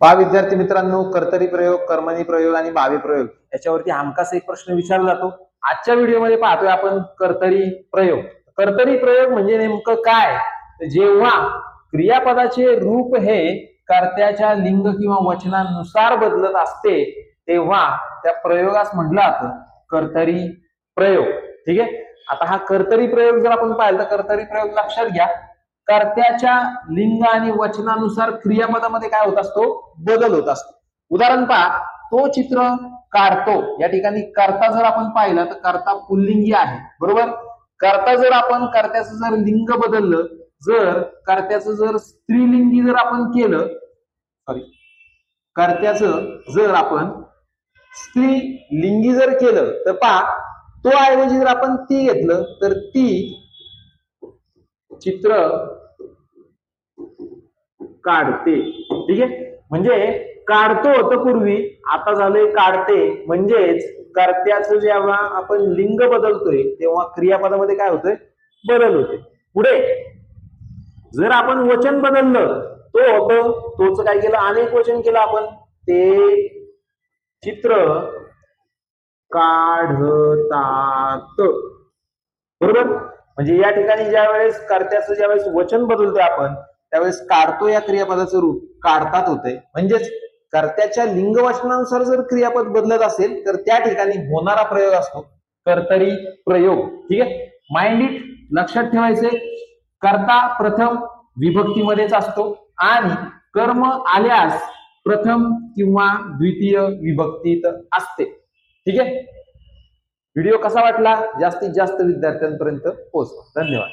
पहा विद्यार्थी मित्रांनो, कर्तरी प्रयोग, कर्मणी प्रयोग आणि भावी प्रयोग याच्यावरती हमखास एक प्रश्न विचारला जातो. आजच्या व्हिडिओमध्ये पाहतोय आपण कर्तरी प्रयोग. कर्तरी प्रयोग म्हणजे नेमकं काय? जेव्हा क्रियापदाचे रूप हे कर्त्याच्या लिंग किंवा वचनानुसार बदलत असते तेव्हा त्या प्रयोगास म्हटलं जातं कर्तरी प्रयोग. ठीक आहे. आता हा कर्तरी प्रयोग जर आपण पाहिलं तर कर्तरी प्रयोग लक्षात घ्या, कर्त्याच्या लिंग आणि वचनानुसार क्रियापदामध्ये काय होत असतो? बदल होत असतो. उदाहरण पहा, तो चित्र काढतो. या ठिकाणी कर्ता जर आपण पाहिलं तर कर्ता पुल्लिंगी आहे, बरोबर. कर्ता जर आपण कर्त्याचं जर लिंग बदललं, जर कर्त्याचं जर स्त्रीलिंगी जर आपण केलं, कर्त्याचं जर आपण स्त्रीलिंगी जर केलं तर पहा, तो ऐवजी जर आपण ती घेतलं तर ती चित्र काढते. ठीक आहे. म्हणजे काढतो होतं पूर्वी, आता झालंय काढते. म्हणजेच कर्त्याचं जेव्हा आपण लिंग बदलतोय तेव्हा क्रियापदामध्ये काय होतंय? बदल होते. पुढे जर आपण वचन बदललं, तो होतं, तोच काय केलं? अनेक वचन केलं आपण, ते चित्र काढतात, बरोबर. म्हणजे या ठिकाणी ज्या वेळेस कर्त्याचं ज्यावेळेस वचन बदलतोय आपण त्यावेळेस काढतो या क्रियापदाचं रूप काढतात होते. म्हणजेच कर्त्याच्या लिंग वचनानुसार जर क्रियापद बदलत असेल तर त्या ठिकाणी होणारा प्रयोग असतो कर्तरी प्रयोग. ठीक आहे. माइंड इट, लक्षात ठेवायचे. कर्ता प्रथम विभक्तीमध्येच असतो आणि कर्म आल्यास प्रथम किंवा द्वितीय विभक्तीत असते. ठीक आहे. व्हिडिओ कसा वाटला जास्तीत जास्त विद्यार्थ्यांपर्यंत पोहोचवा. धन्यवाद.